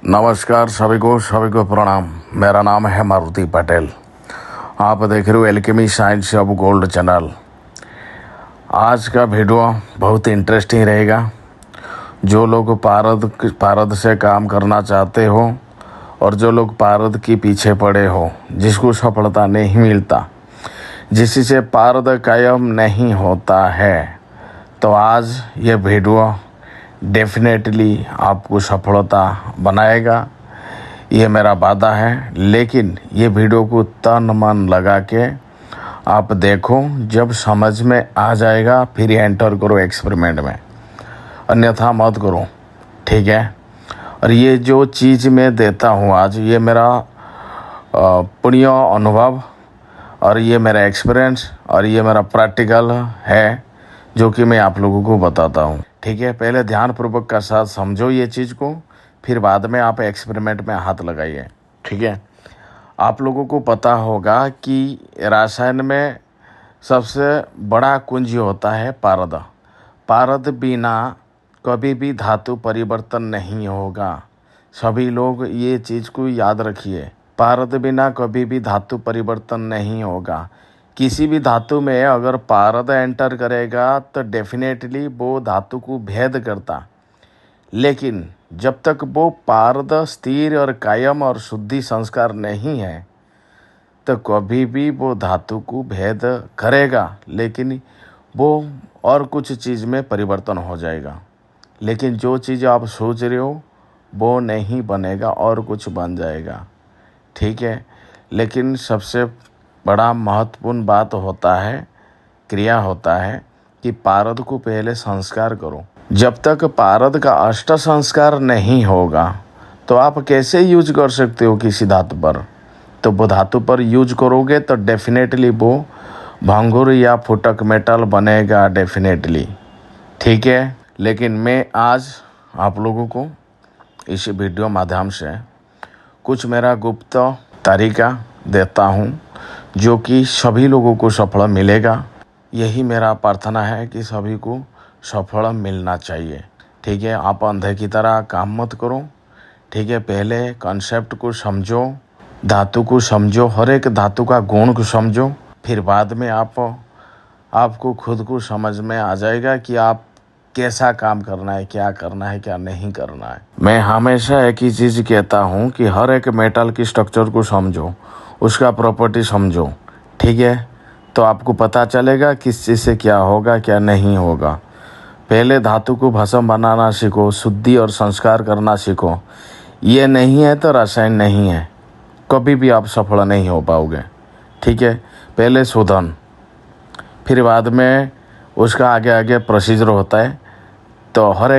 नमस्कार सभी को प्रणाम। मेरा नाम है मारुति पटेल। आप देख रहे हो alchemy science of gold channel. आज का वीडियो बहुत इंटरेस्टिंग रहेगा। जो लोग पारद से काम करना चाहते हो और जो लोग पारद के पीछे पड़े हो, जिसको सफलता नहीं मिलता, जिससे पारद कायम नहीं होता है, तो आज ये वीडियो डेफिनेटली आपको सफलता बनाएगा, ये मेरा वादा है। लेकिन ये वीडियो को तन मन लगा के आप देखो, जब समझ में आ जाएगा फिर एंटर करो एक्सपेरिमेंट में, अन्यथा मत करो, ठीक है। और ये जो चीज़ मैं देता हूँ आज, ये मेरा पुण्य अनुभव और ये मेरा एक्सपीरियंस और ये मेरा प्रैक्टिकल है, जो कि मैं आप लोगों को बताता हूँ, ठीक है। पहले ध्यानपूर्वक का साथ समझो ये चीज़ को, फिर बाद में आप एक्सपेरिमेंट में हाथ लगाइए, ठीक है। आप लोगों को पता होगा कि रसायन में सबसे बड़ा कुंजी होता है पारद। पारद बिना कभी भी धातु परिवर्तन नहीं होगा। सभी लोग ये चीज़ को याद रखिए, पारद बिना कभी भी धातु परिवर्तन नहीं होगा। किसी भी धातु में अगर पारद एंटर करेगा तो डेफिनेटली वो धातु को भेद करता, लेकिन जब तक वो पारद स्थिर और कायम और शुद्धि संस्कार नहीं है तो कभी भी वो धातु को भेद करेगा, लेकिन वो और कुछ चीज़ में परिवर्तन हो जाएगा। लेकिन जो चीज़ आप सोच रहे हो वो नहीं बनेगा और कुछ बन जाएगा, ठीक है। लेकिन सबसे बड़ा महत्वपूर्ण बात होता है, क्रिया होता है कि पारद को पहले संस्कार करो। जब तक पारद का अष्ट संस्कार नहीं होगा तो आप कैसे यूज कर सकते हो किसी धातु पर। तो वो धातु पर यूज करोगे तो डेफिनेटली वो भंगुर या फुटक मेटल बनेगा, डेफिनेटली, ठीक है। लेकिन मैं आज आप लोगों को इस वीडियो माध्यम से कुछ मेरा गुप्त तरीका देता हूँ, जो कि सभी लोगों को सफल मिलेगा। यही मेरा प्रार्थना है कि सभी को सफल मिलना चाहिए, ठीक है। आप अंधे की तरह काम मत करो, ठीक है। पहले कॉन्सेप्ट को समझो, धातु को समझो, हर एक धातु का गुण को समझो, फिर बाद में आपको खुद को समझ में आ जाएगा कि आप कैसा काम करना है, क्या करना है, क्या नहीं करना है। मैं हमेशा एक ही चीज़ कहता हूँ कि हर एक मेटल की स्ट्रक्चर को समझो, उसका प्रॉपर्टी समझो, ठीक है। तो आपको पता चलेगा किस चीज़ से क्या होगा, क्या नहीं होगा। पहले धातु को भस्म बनाना सीखो, शुद्धि और संस्कार करना सीखो। ये नहीं है तो रसायन नहीं है, कभी भी आप सफल नहीं हो पाओगे, ठीक है। पहले शोधन, फिर बाद में उसका आगे आगे प्रोसीजर होता है। तो हर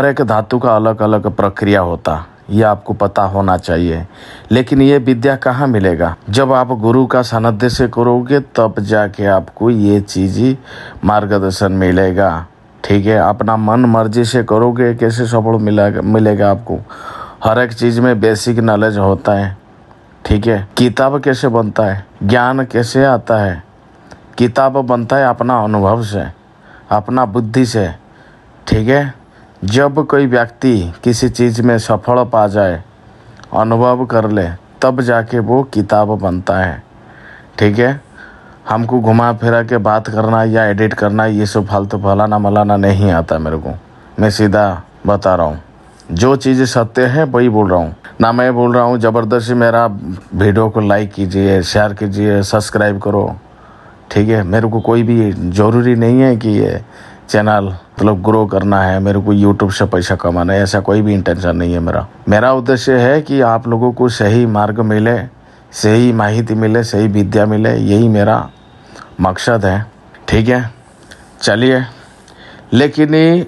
एक धातु का अलग अलग प्रक्रिया होता, ये आपको पता होना चाहिए। लेकिन ये विद्या कहाँ मिलेगा? जब आप गुरु का सानिध्य से करोगे तब जाके आपको ये चीज़ मार्गदर्शन मिलेगा, ठीक है। अपना मन मर्जी से करोगे कैसे सफल मिलेगा आपको? हर एक चीज़ में बेसिक नॉलेज होता है, ठीक है। किताब कैसे बनता है, ज्ञान कैसे आता है? किताब बनता है अपना अनुभव से, अपना बुद्धि से, ठीक है। जब कोई व्यक्ति किसी चीज़ में सफल पा जाए, अनुभव कर ले, तब जाके वो किताब बनता है, ठीक है। हमको घुमा फिरा के बात करना या एडिट करना, ये सब फालतू फलाना मलाना नहीं आता मेरे को। मैं सीधा बता रहा हूँ, जो चीज़ सत्य है वही बोल रहा हूँ ना। मैं बोल रहा हूँ ज़बरदस्ती मेरा वीडियो को लाइक कीजिए, शेयर कीजिए, सब्सक्राइब करो, ठीक है। मेरे को कोई भी ज़रूरी नहीं है कि ये चैनल मतलब ग्रो करना है, मेरे को यूट्यूब से पैसा कमाना है, ऐसा कोई भी इंटेंशन नहीं है मेरा उद्देश्य है कि आप लोगों को सही मार्ग मिले, सही माहिती मिले, सही विद्या मिले, यही मेरा मकसद है, ठीक है। चलिए, लेकिन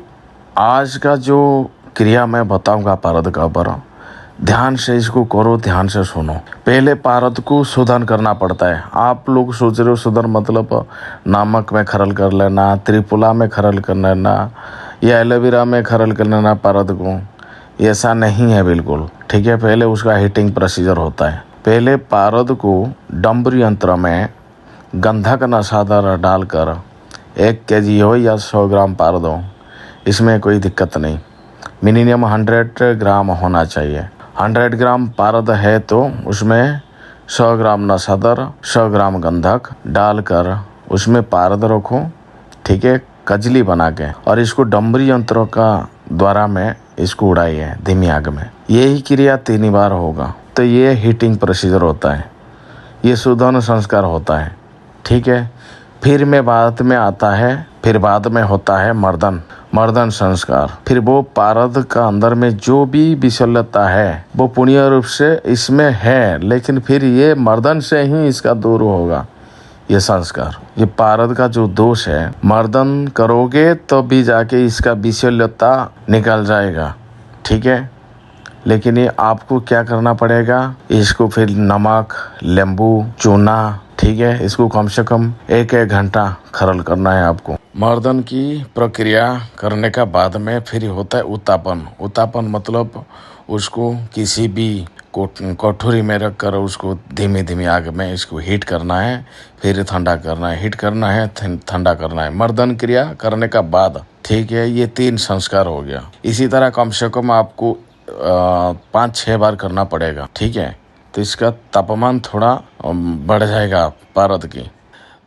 आज का जो क्रिया मैं बताऊंगा पारद का ऊपर, ध्यान से इसको करो, ध्यान से सुनो। पहले पारद को शोधन करना पड़ता है। आप लोग सोच रहे हो शोधन मतलब नमक में खरल कर लेना, त्रिपुला में खरल कर लेना या एलोवेरा में खरल कर लेना पारद को, ऐसा नहीं है बिल्कुल, ठीक है। पहले उसका हीटिंग प्रोसीजर होता है। पहले पारद को डंबरी यंत्र में गंधक नशादार डालकर 1 kg हो या 100 ग्राम पारद हो, इसमें कोई दिक्कत नहीं, मिनिमम 100 ग्राम होना चाहिए। 100 ग्राम पारद है तो उसमें 100 ग्राम नशादर, 100 ग्राम गंधक डालकर उसमें पारद रखो, ठीक है, कजली बना के, और इसको डमरी यंत्रों का द्वारा में इसको उड़ाइए धीमी आग में। यही क्रिया 3 बार होगा तो ये हीटिंग प्रोसीजर होता है, ये शोधन संस्कार होता है, ठीक है। फिर बाद में होता है मर्दन संस्कार। फिर वो पारद का अंदर में जो भी विषलता है वो पुण्य रूप से इसमें है, लेकिन फिर ये मर्दन से ही इसका दूर होगा ये संस्कार। ये पारद का जो दोष है, मर्दन करोगे तो भी जाके इसका विषलता निकल जाएगा, ठीक है। लेकिन ये आपको क्या करना पड़ेगा, इसको फिर नमक, नींबू, चूना, ठीक है, इसको कम से कम 1-1 घंटा खरल करना है आपको। मर्दन की प्रक्रिया करने का बाद में फिर होता है उत्तापन मतलब उसको किसी भी कटोरी में रख कर उसको धीमी आग में इसको हीट करना है, फिर ठंडा करना है, हीट करना है, ठंडा करना है, मर्दन क्रिया करने का बाद, ठीक है। ये 3 संस्कार हो गया। इसी तरह कम से कम आपको 5-6 बार करना पड़ेगा, ठीक है। तो इसका तापमान थोड़ा बढ़ जाएगा पारद की।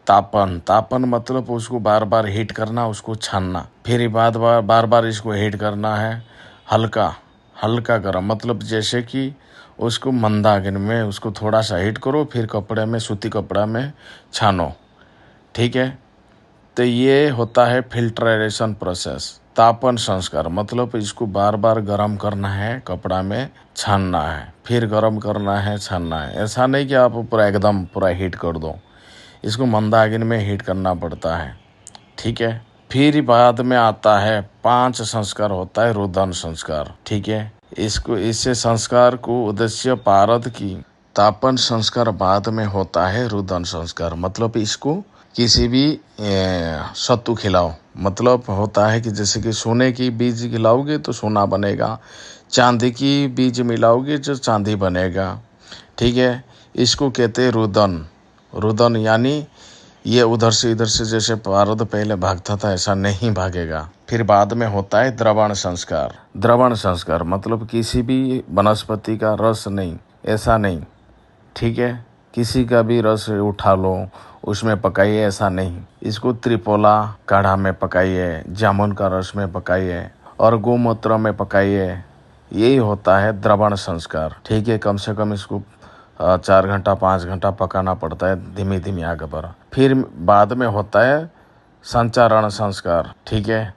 तापन मतलब उसको बार बार हीट करना, उसको छानना, फिर बार बार इसको हीट करना है। हल्का गरम मतलब जैसे कि उसको मंदा आग में उसको थोड़ा सा हीट करो, फिर कपड़े में, सूती कपड़ा में छानो, ठीक है। तो ये होता है फिल्ट्रेशन प्रोसेस। तापन संस्कार मतलब इसको बार बार गर्म करना है, कपड़ा में छानना है, फिर गर्म करना है, छानना है। ऐसा नहीं कि आप पूरा हीट कर दो, इसको मंदा आग में हीट करना पड़ता है, ठीक है। फिर बाद में आता है 5 संस्कार होता है रुदन संस्कार, ठीक है। इससे संस्कार को उद्देश्य पारद की तापन संस्कार बाद में होता है रुदन संस्कार। मतलब इसको किसी भी सत्तू खिलाओ, मतलब होता है कि जैसे कि सोने की बीज खिलाओगे तो सोना बनेगा, चांदी की बीज मिलाओगे तो चांदी बनेगा, ठीक है। इसको कहते हैं रुदन यानी ये उधर से इधर से जैसे पारद पहले भागता था ऐसा नहीं भागेगा। फिर बाद में होता है द्रवण संस्कार मतलब किसी भी वनस्पति का रस नहीं, ऐसा नहीं, ठीक है। किसी का भी रस उठा लो उसमें पकाइए, ऐसा नहीं। इसको त्रिपोला काढ़ा में पकाइए, जामुन का रस में पकाइए और गोमूत्र में पकाइए, यही होता है द्रवण संस्कार, ठीक है। कम से कम इसको 4 घंटा 5 घंटा पकाना पड़ता है धीमी आग पर। फिर बाद में होता है संचारण संस्कार, ठीक है।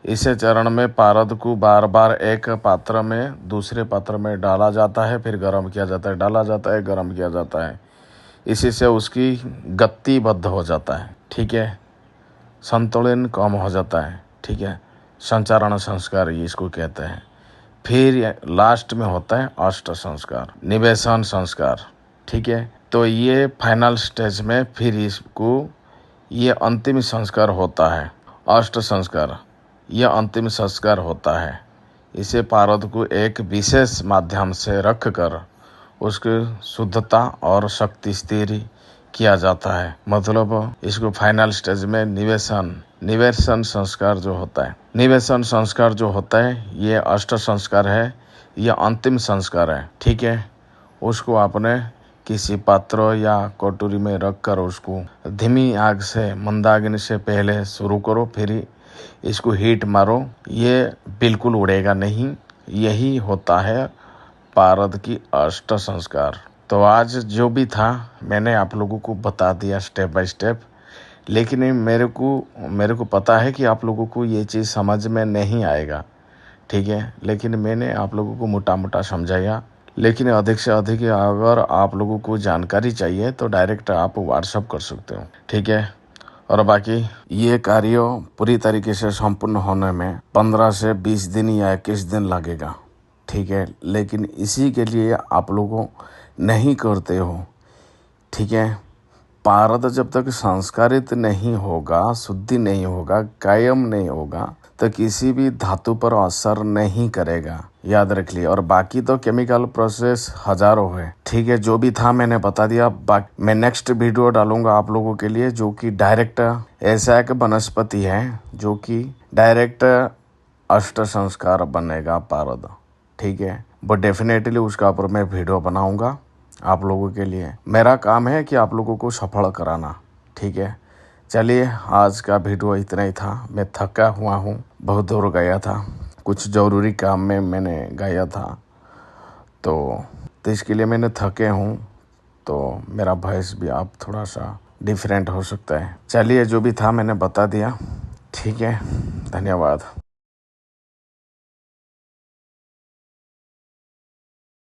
इस चरण में पारद को बार बार एक पात्र में दूसरे पात्र में डाला जाता है, फिर गर्म किया जाता है, डाला जाता है, गर्म किया जाता है। इसी से उसकी गति बद्ध हो जाता है, ठीक है, संतुलन कम हो जाता है, ठीक है। संचारण संस्कार ये इसको कहते हैं। फिर लास्ट में होता है अष्ट संस्कार, निवेशन संस्कार, ठीक है। तो ये फाइनल स्टेज में फिर इसको ये अंतिम संस्कार होता है, अष्ट संस्कार, यह अंतिम संस्कार होता है। इसे पारद को एक विशेष माध्यम से रखकर उसकी शुद्धता और शक्ति स्थिर किया जाता है। मतलब इसको फाइनल स्टेज में निवेशन संस्कार जो होता है, निवेशन संस्कार जो होता है ये अष्ट संस्कार है, यह अंतिम संस्कार है, ठीक है। उसको आपने किसी पात्र या कटोरी में रखकर उसको धीमी आग से, मंदाग्नि से पहले शुरू करो, फिर इसको हीट मारो, ये बिल्कुल उड़ेगा नहीं। यही होता है पारद की अष्ट संस्कार। तो आज जो भी था मैंने आप लोगों को बता दिया स्टेप बाय स्टेप, लेकिन मेरे को पता है कि आप लोगों को ये चीज़ समझ में नहीं आएगा, ठीक है। लेकिन मैंने आप लोगों को मोटा समझाया। लेकिन अधिक से अधिक अगर आप लोगों को जानकारी चाहिए तो डायरेक्ट आप व्हाट्सअप कर सकते हो, ठीक है। और बाकी ये कार्य पूरी तरीके से संपूर्ण होने में 15 से 20 दिन या 21 दिन लगेगा, ठीक है। लेकिन इसी के लिए आप लोगों नहीं करते हो, ठीक है। पारद जब तक संस्कारित नहीं होगा, शुद्धि नहीं होगा, कायम नहीं होगा तो किसी भी धातु पर असर नहीं करेगा, याद रख लिया। और बाकी तो केमिकल प्रोसेस हजारों है, ठीक है। जो भी था मैंने बता दिया। मैं नेक्स्ट वीडियो डालूंगा आप लोगों के लिए जो कि डायरेक्ट ऐसा एक वनस्पति है जो कि डायरेक्ट अष्ट संस्कार बनेगा पारद, ठीक है। बट डेफिनेटली उसका ऊपर मैं वीडियो बनाऊंगा आप लोगों के लिए। मेरा काम है कि आप लोगों को सफल कराना, ठीक है। चलिए आज का वीडियो इतना ही था। मैं थका हुआ हूँ, बहुत दूर गया था, कुछ ज़रूरी काम में मैंने गया था, तो इसके लिए मैंने थके हूँ, तो मेरा वॉइस भी आप थोड़ा सा डिफरेंट हो सकता है। चलिए जो भी था मैंने बता दिया, ठीक है। धन्यवाद।